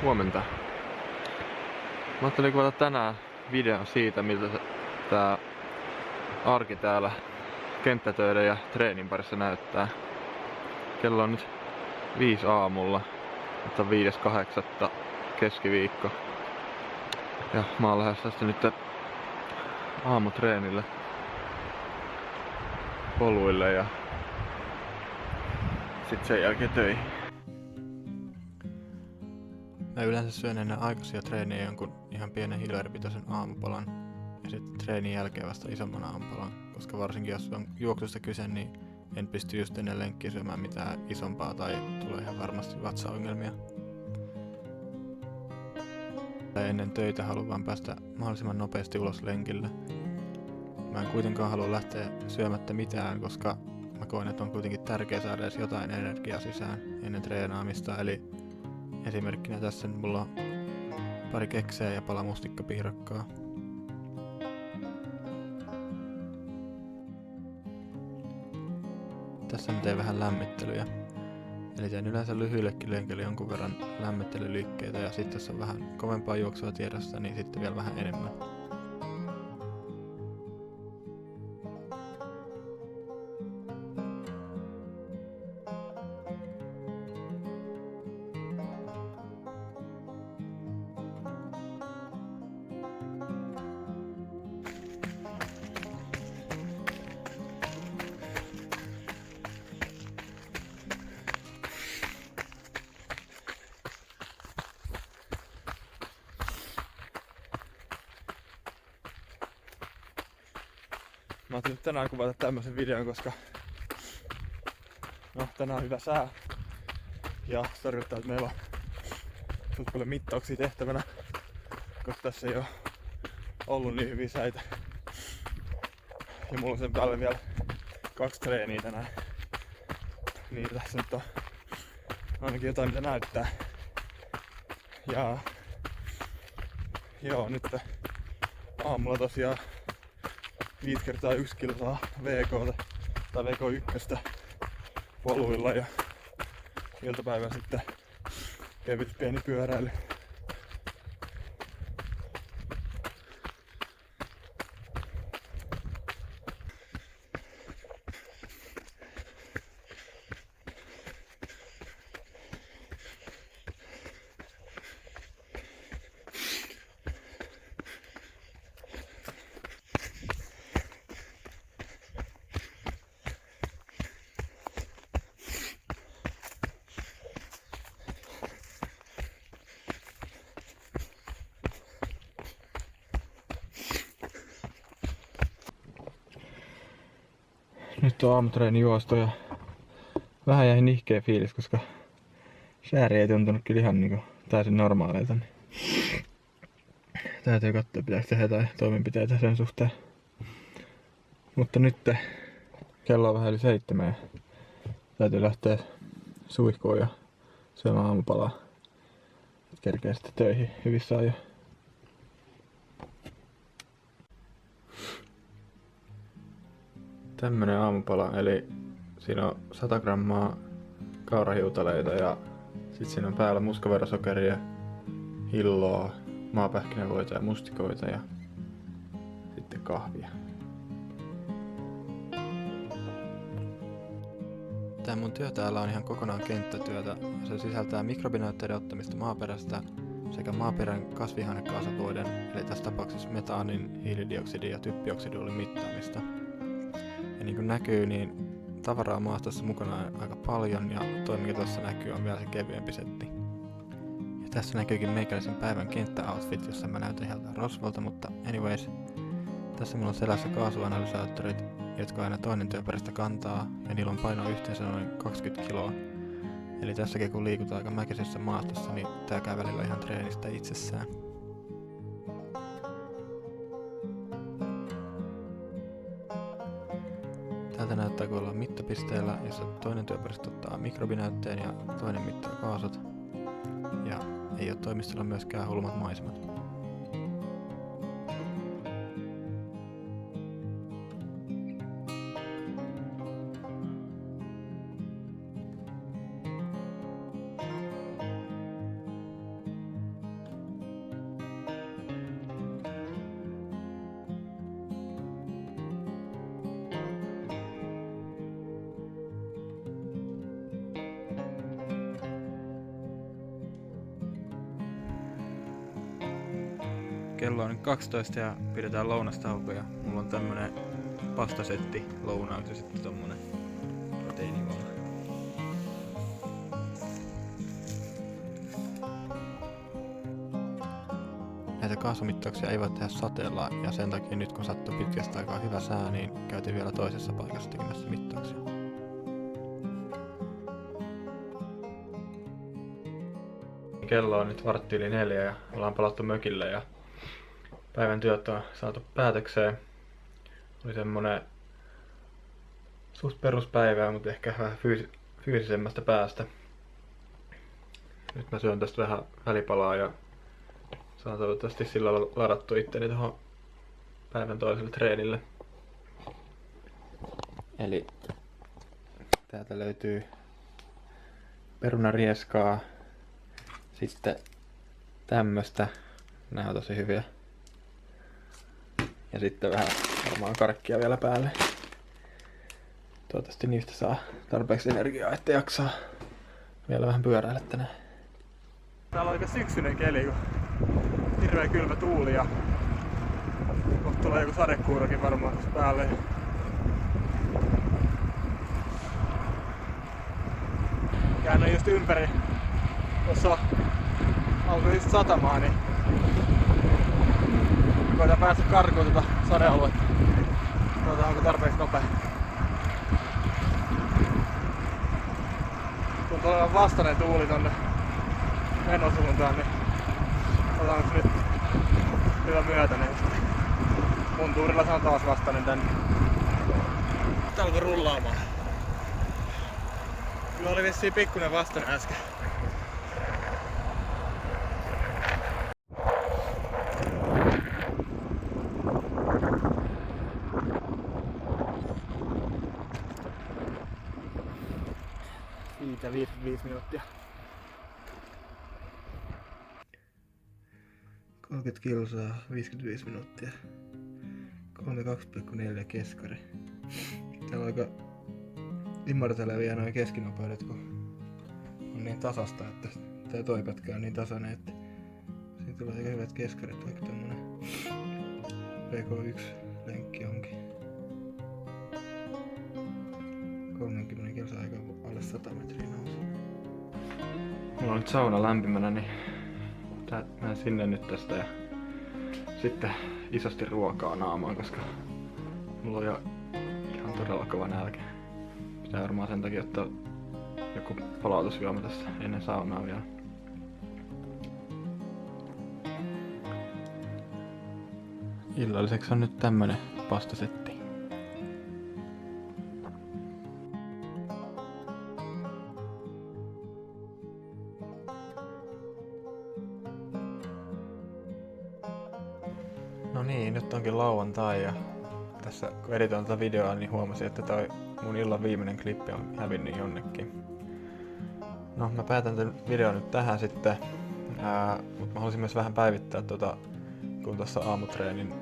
Huomenta. Mä ajattelin kuvata tänään videon siitä, miltä tää arki täällä kenttätöiden ja treenin parissa näyttää. Kello on nyt 5 aamulla, mutta 5.8. keskiviikko. Ja mä oon lähdössä sitten nyt aamutreenille poluille ja sit sen jälkeen töihin. Mä yleensä syön ennen aikaisia treenejä jonkun ihan pienen hiilaripitoisen aamupalan ja sitten treenin jälkeen vasta isomman aamupalan, koska varsinkin jos on juoksusta kyse, niin en pysty just ennen lenkkiä syömään mitään isompaa tai tulee ihan varmasti vatsaongelmia. Ennen töitä haluan vaan päästä mahdollisimman nopeasti ulos lenkille. Mä en kuitenkaan halua lähteä syömättä mitään, koska mä koen, että on kuitenkin tärkeää saada edes jotain energiaa sisään ennen treenaamista, eli esimerkkinä tässä mulla on pari keksejä ja pala mustikkapiirakkaa. Tässä mä teen vähän lämmittelyjä. Eli teen yleensä lyhyillekin lenkille jonkun verran lämmittelyliikkeitä ja sitten jos on vähän kovempaa juoksua tiedossa, niin sitten vielä vähän enemmän. Mä ajattelin tänään kuvata tämmösen videon, koska tänään on hyvä sää ja se tarkoittaa, että meillä on suht paljon mittauksia tehtävänä, koska tässä ei oo ollut niin hyviä säitä. Ja mulla on sen päälle vielä 2 treeniä tänään. Niin tässä nyt on ainakin jotain mitä näyttää. Ja joo, nyt aamulla tosiaan 5x1 kilsaa VK:ta tai VK1 poluilla ja iltapäivän sitten kevyt pieni pyöräily. Nyt on aamutreeni juostu ja vähän jäi nihkeä fiilis, koska sääri ei tuntunut kyllä ihan niinku täysin normaaleilta. Niin täytyy katsoa, pitääkö tehdä jotain toimenpiteitä sen suhteen. Mutta nyt kello on vähän yli 7 ja täytyy lähteä suihkuun ja syömään aamupalaa. Kerkee sitten töihin hyvissä ajoin. Tämmönen aamupala, eli siinä on 100 grammaa kaurahiutaleita ja sit siinä on päällä muskaverosokeria, hilloa, maapähkinävoita ja mustikoita ja sitten kahvia. Tää mun työ täällä on ihan kokonaan kenttätyötä ja se sisältää mikrobinäytteiden ottamista maaperästä sekä maaperän kasvihuonekaasuvuoden, eli tässä tapauksessa metaanin, hiilidioksidin ja typpioksiduolin mittaamista. Ja niin kuin näkyy, niin tavaraa maastossa mukana on aika paljon ja toi mikä tuossa näkyy on vielä se kevyempi setti. Ja tässä näkyykin meikäläisen päivän kenttäoutfit, jossa mä näytän ihan rosvolta, mutta anyways. Tässä mulla on selässä kaasuanalysaattorit, jotka aina toinen työperäistä kantaa ja niillä on paino yhteensä noin 20 kiloa. Eli tässäkin kun liikutaan aika mäkisessä maastossa, niin tää käy välillä ihan treenistä itsessään. Täältä näyttää kun ollaan mittapisteellä, jossa toinen työperäistä ottaa mikrobinäytteen ja toinen mittaa kaasut. Ja ei ole toimistolla myöskään hulmat maisemat. Kello on nyt 12 ja pidetään lounastauko ja mulla on tämmönen pastasetti lounaaksi ja sitten tommonen proteiinivala. Näitä kaasumittauksia ei voi tehdä sateella ja sen takia nyt kun sattui pitkästä aikaa hyvä sää, niin käytiin vielä toisessa paikassa tekemässä mittauksia. Kello on nyt 3:15 ja ollaan palattu mökille ja päivän työt on saatu päätökseen. Oli semmonen suht peruspäivää, mutta ehkä vähän fyysisemmästä päästä. Nyt mä syön tästä vähän välipalaa ja saan toivottavasti sillä ladattu itteni tuohon päivän toiselle treenille. Eli täältä löytyy perunarieskaa, sitten tämmöstä, nää on tosi hyviä. Ja sitten vähän varmaan karkkia vielä päälle. Toivottavasti niistä saa tarpeeksi energiaa, että jaksaa vielä vähän pyöräillä tänään. Täällä on aika syksyinen keli, kun hirveä kylmä tuuli ja kohta tulee joku sadekuurokin varmaan tässä päälle. Käännän just ympäri. Tuossa alkoi just satamaan, niin koitan päästä karkuun tuota sadealuetta. Katsotaan onko tarpeeksi nopea. Tuntuu olevan vastainen tuuli tonne menosuuntaan, niin otetaanko nyt hyvä myötäinen. Mun tuurilla se on taas vastainen tänne. Nyt alkoi rullaamaan. Kyllä oli vissiin pikkuinen vastainen äsken. Siitä 55 minuuttia. 30 kilsaa, 55 minuuttia. 32,4 keskari. Täällä on aika ymmärtelevia noin keskinopeudet, kun on niin tasasta, että tää toi pätkä on niin tasainen, että siinä tulee aika hyvät keskarit, vaikka tämmönen PK1 lenkki onkin. 30 kilsaa aika alle 100 metriä nousu. Mulla on nyt sauna lämpimänä, niin menen sinne nyt tästä ja sitten isosti ruokaa naamaan, koska mulla on jo ihan todella kova nälkä. Pitää varmaan sen takia ottaa joku palautusjuoma tässä ennen saunaa vielä. Illalliseksi on nyt tämmönen pastasetti. No niin, nyt onkin lauantai ja tässä kun editoin tätä videoa, niin huomasin, että toi mun illan viimeinen klippi on hävinnyt jonnekin. No, mä päätän tämän videon nyt tähän sitten, mutta mä haluaisin myös vähän päivittää kun tuossa aamutreenin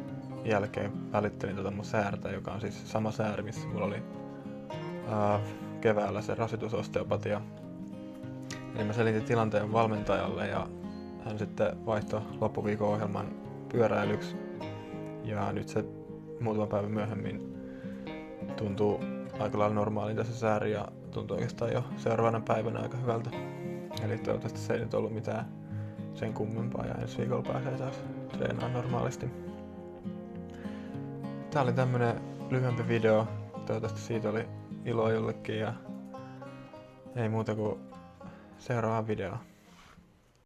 jälkeen välittelin mun säärtä, joka on siis sama sääri, missä mulla oli keväällä se rasitusosteopatia. Eli mä selitin tilanteen valmentajalle ja hän sitten vaihtoi loppuviikon ohjelman pyöräilyksi. Ja nyt se muutama päivä myöhemmin tuntuu aika lailla normaalilta se sääri ja tuntuu oikeastaan jo seuraavana päivänä aika hyvältä. Eli toivottavasti se ei nyt ollut mitään sen kummempaa ja ensi viikolla pääsee taas treenaamaan normaalisti. Tää oli tämmönen lyhyempi video. Toivottavasti siitä oli iloa jollekin ja ei muuta kuin seuraavaan videoon.